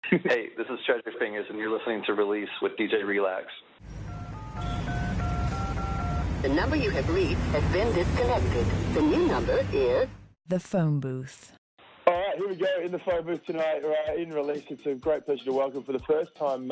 Hey, this is Treasure Fingers, and you're listening to Release with DJ Reelax. The number you have reached has been disconnected. The new number is... The phone booth. All right, here we go in the phone booth tonight, in Release. It's a great pleasure to welcome for the first time,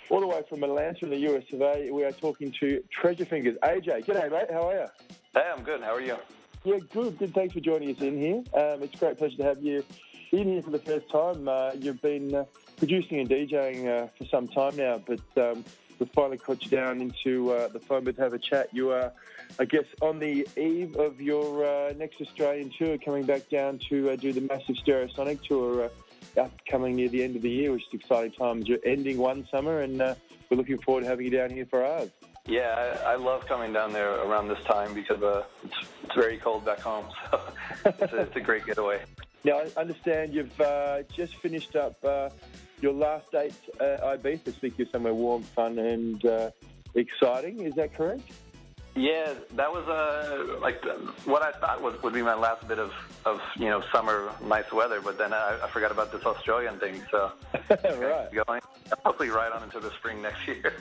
all the way from Atlanta in the US of A, we are talking to Treasure Fingers. AJ, g'day, mate. How are you? Hey, I'm good. How are you? Yeah, good. Thanks for joining us in here. It's a great pleasure to have you in here for the first time. You've been producing and DJing for some time now, but we've finally caught you down into the phone booth to have a chat. You are, I guess, on the eve of your next Australian tour, coming back down to do the massive Stereosonic tour upcoming near the end of the year, which is exciting times. You're ending one summer, and we're looking forward to having you down here for ours. Yeah, I love coming down there around this time because it's very cold back home, so it's a great getaway. Now, I understand you've just finished up your last date at Ibiza. I think you're somewhere warm, fun, and exciting. Is that correct? Yeah, that was what I thought would be my last bit of summer nice weather, but then I forgot about this Australian thing, so right. Going hopefully right on into the spring next year.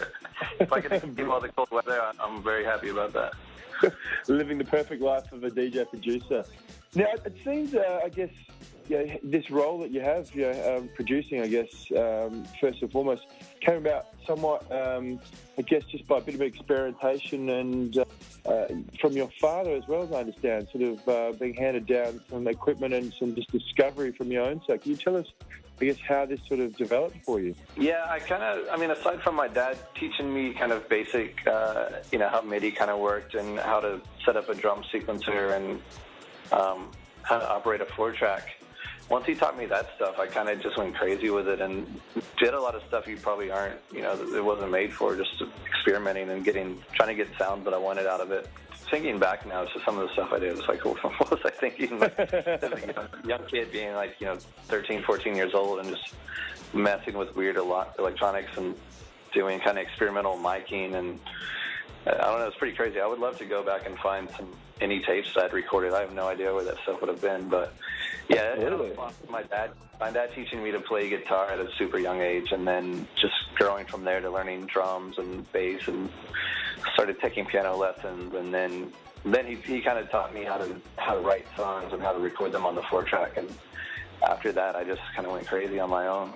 If I can keep all the cold weather, I'm very happy about that. Living the perfect life of a DJ producer. Now, it seems, I guess, this role that you have, producing, I guess, first and foremost, came about somewhat, I guess, just by a bit of experimentation and from your father as well, as I understand, sort of being handed down some equipment and some just discovery from your own side. Can you tell us, I guess, how this sort of developed for you? Yeah, aside from my dad teaching me kind of basic, how MIDI kind of worked and how to set up a drum sequencer and how to operate a 4-track. Once he taught me that stuff, I kind of just went crazy with it and did a lot of stuff you probably aren't, it wasn't made for, just experimenting and trying to get sounds that I wanted out of it. Thinking back now to some of the stuff I did, it's like, what was I thinking? Like, as a young kid being 13, 14 years old and just messing with weird electronics and doing kind of experimental miking, and I don't know, it's pretty crazy. I would love to go back and find any tapes that I'd recorded. I have no idea where that stuff would have been, but yeah, it was fun. My dad teaching me to play guitar at a super young age, and then just growing from there to learning drums and bass, and started taking piano lessons, and then he kind of taught me how to write songs and how to record them on the 4-track, and after that I just kind of went crazy on my own.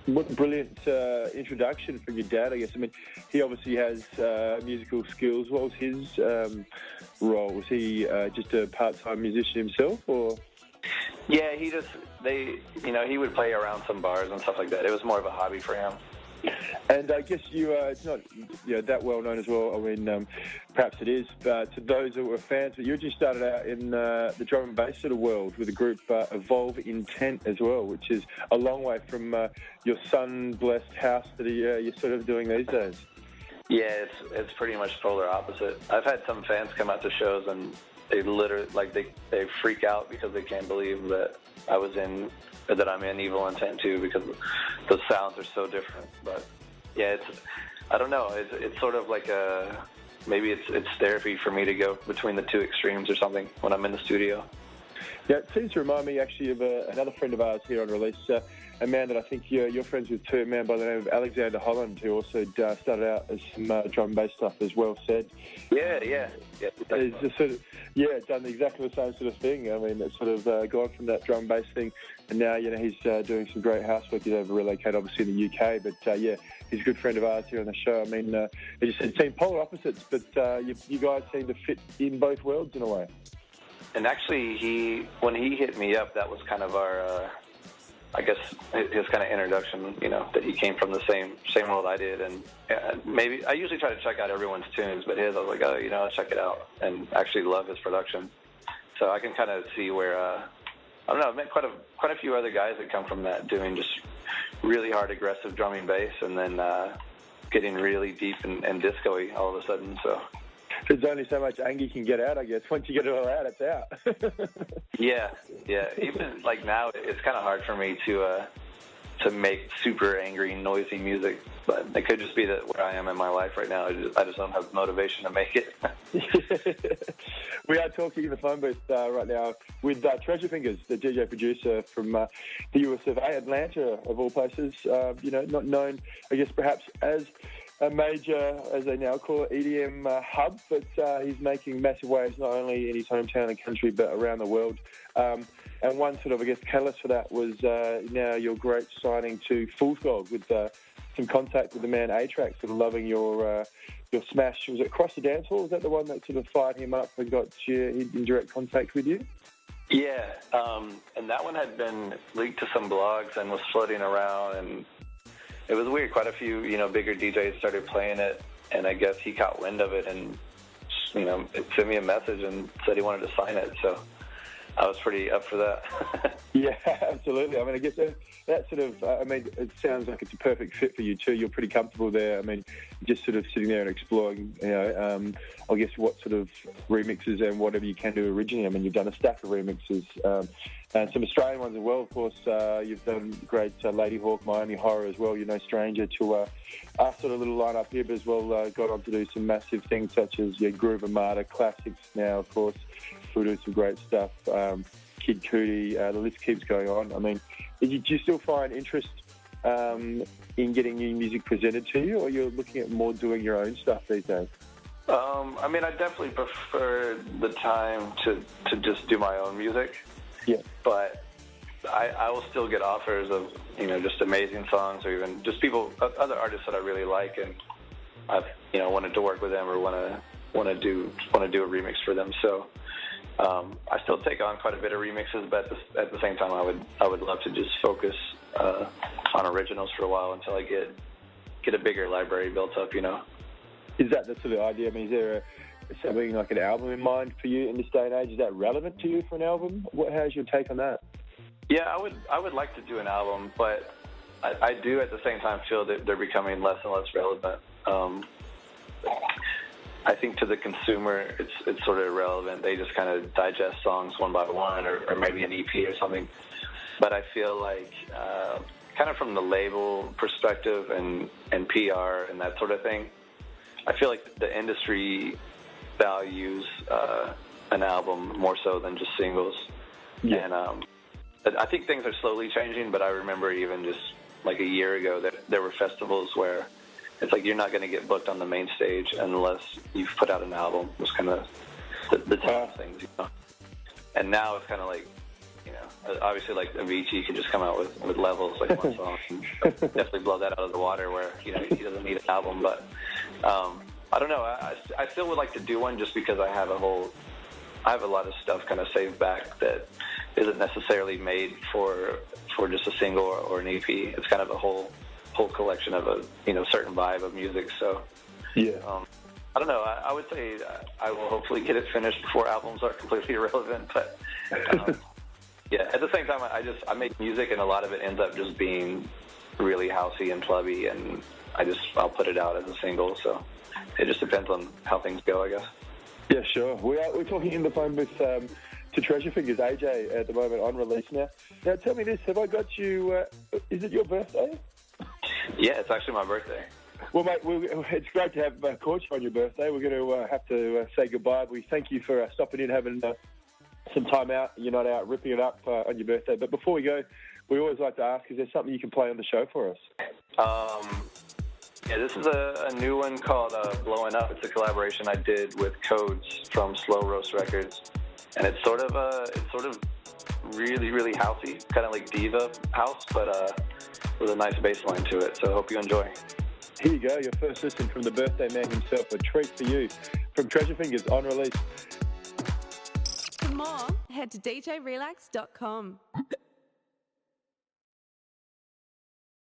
What a brilliant introduction from your dad, I guess. I mean, he obviously has musical skills. What was his role? Was he just a part-time musician himself, or? Yeah, he would play around some bars and stuff like that. It was more of a hobby for him. And I guess it's not that well known as well. I mean, perhaps it is, but to those that were fans, but you just started out in the drum and bass sort of world with the group Evolve Intent as well, which is a long way from your sun-blessed house that you're sort of doing these days. Yeah, it's pretty much polar opposite. I've had some fans come out to shows and they literally they freak out because they can't believe that I'm in Evil Intent too, because the sounds are so different. But yeah, I don't know. It's sort of like maybe it's therapy for me to go between the two extremes or something when I'm in the studio. Yeah, it seems to remind me actually of another friend of ours here on Release, a man that I think you're friends with too, a man by the name of Alexander Holland, who also started out as some drum and bass stuff, as well said. Yeah. He's just sort of, done exactly the same sort of thing. I mean, it's sort of gone from that drum and bass thing, and now, he's doing some great housework. He's over relocated, obviously, in the UK, but, he's a good friend of ours here on the show. I mean, as you said, seem polar opposites, but you guys seem to fit in both worlds in a way. And actually, when he hit me up, that was kind of our, I guess, his kind of introduction, that he came from the same world I did. And maybe, I usually try to check out everyone's tunes, but his, I was like, I'll check it out, and actually love his production. So I can kind of see where, I don't know, I've met quite a few other guys that come from that, doing just really hard, aggressive drumming bass, and then getting really deep and disco-y all of a sudden, so. There's only so much anger you can get out, I guess. Once you get it all out, it's out. Yeah. Even like now, it's kind of hard for me to to make super angry, noisy music. But it could just be that where I am in my life right now, I just don't have the motivation to make it. We are talking in the phone booth right now with Treasure Fingers, the DJ producer from the US of A, Atlanta, of all places. Not known, I guess, perhaps as a major, as they now call it, EDM hub, but he's making massive waves not only in his hometown and country, but around the world. And one sort of, I guess, catalyst for that was now your great signing to Fool's Gold with some contact with the man A-Track, sort of loving your smash. Was it Across the Dance Hall? Was that the one that sort of fired him up and got you in direct contact with you? Yeah, and that one had been leaked to some blogs and was floating around, and it was weird. Quite a few, bigger DJs started playing it, and I guess he caught wind of it and, it sent me a message and said he wanted to sign it, so I was pretty up for that. Yeah, absolutely. I mean, I guess that sort of, it sounds like it's a perfect fit for you too. You're pretty comfortable there. I mean, just sort of sitting there and exploring, I guess what sort of remixes and whatever you can do originally. I mean, you've done a stack of remixes and some Australian ones as well. Of course, you've done great Lady Hawk, Miami Horror as well. You're no stranger to our sort of little lineup here, but as well got on to do some massive things such as Groove Armada, classics now, of course. We're doing some great stuff. Kid Cudi, the list keeps going on. I mean, do you still find interest in getting new music presented to you, or you're looking at more doing your own stuff these days? I definitely prefer the time to just do my own music. Yeah. But I will still get offers of, just amazing songs, or even just other artists that I really like, and I've, wanted to work with them or want to do a remix for them. So I still take on quite a bit of remixes, but at the same time, I would love to just focus on originals for a while until I get a bigger library built up. Is that the sort of idea? I mean, is there something like an album in mind for you in this day and age? Is that relevant to you for an album? How's your take on that? Yeah, I would like to do an album, but I do at the same time feel that they're becoming less and less relevant. I think to the consumer, it's sort of irrelevant. They just kind of digest songs one by one, or maybe an EP or something. But I feel like, kind of from the label perspective and PR and that sort of thing, I feel like the industry values an album more so than just singles. Yeah. And I think things are slowly changing, but I remember even just like a year ago that there were festivals where it's like you're not going to get booked on the main stage unless you've put out an album. It was kind of the top things, And now it's kind of like, obviously like Avicii could just come out with Levels, like one song, and definitely blow that out of the water where, he doesn't need an album. But I don't know. I still would like to do one just because I have a lot of stuff kind of saved back that isn't necessarily made for just a single or an EP. It's kind of a whole collection of a certain vibe of music. So yeah, I don't know. I would say I will hopefully get it finished before albums are completely irrelevant. But yeah, at the same time, I make music, and a lot of it ends up just being really housey and clubby, and I'll put it out as a single. So it just depends on how things go, I guess. Yeah, sure. We're talking in the phone booth to Treasure Fingers, AJ, at the moment on release now. Now, tell me this: have I got you? Is it your birthday? Yeah, it's actually my birthday. Well, mate, it's great to have caught you on your birthday. We're going to have to say goodbye. We thank you for stopping in, having some time out. You're not out ripping it up on your birthday. But before we go, we always like to ask, is there something you can play on the show for us? Yeah, this is a new one called Blowing Up. It's a collaboration I did with Codes from Slow Roast Records. And it's sort of really, really housey, kind of like diva house, but with a nice bass line to it. So I hope you enjoy. Here you go, your first listen from the birthday man himself. A treat for you from Treasure Fingers on release. For more, head to djrelax.com.